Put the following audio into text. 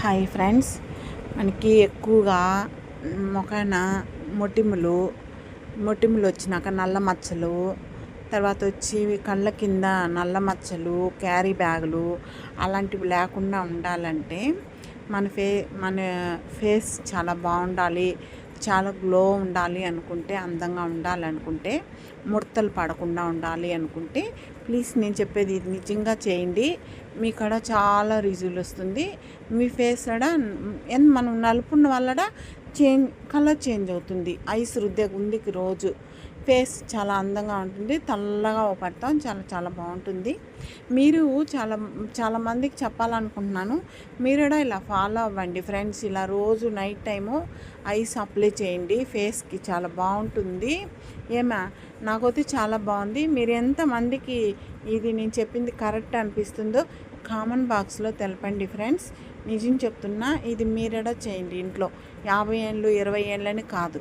Hi friends, మనకి ఎక్కువగా మొఖాన మొటిమలు వచ్చినాక నల్ల మచ్చలు, తర్వాత వచ్చి కళ్ళ కింద నల్ల మచ్చలు, క్యారీ బ్యాగులు అలాంటివి లేకుండా ఉండాలంటే మన ఫేస్ చాలా బాగుండాలి, చాలా గ్లో ఉండాలి అనుకుంటే, అందంగా ఉండాలనుకుంటే, ముడతలు పడకుండా ఉండాలి అనుకుంటే ప్లీజ్ నేను చెప్పేది ఇది నిజంగా చేయండి. మీ కాడ చాలా రిజల్ట్ వస్తుంది. మీ ఫేస్ కాడ మనం నలుపున్న వల్ల కలర్ చేంజ్ అవుతుంది. ఐస్ రుద్దే గుందికి రోజు ఫేస్ చాలా అందంగా ఉంటుంది. తెల్లగా పడతాం, చాలా చాలా బాగుంటుంది. మీరు చాలామందికి చెప్పాలనుకుంటున్నాను, మీరు కూడా ఇలా ఫాలో అవ్వండి ఫ్రెండ్స్. ఇలా రోజు నైట్ టైము ఐస్ అప్లై చేయండి, ఫేస్కి చాలా బాగుంటుంది. నాకైతే చాలా బాగుంది. మీరు ఎంతమందికి ఇది నేను చెప్పింది కరెక్ట్ అనిపిస్తుందో కామెంట్ బాక్స్లో తెలపండి ఫ్రెండ్స్. నిజం చెప్తున్నా, ఇది మీరెడా చేయండి ఇంట్లో. 50 ఏళ్ళు 20 ఏళ్ళని కాదు.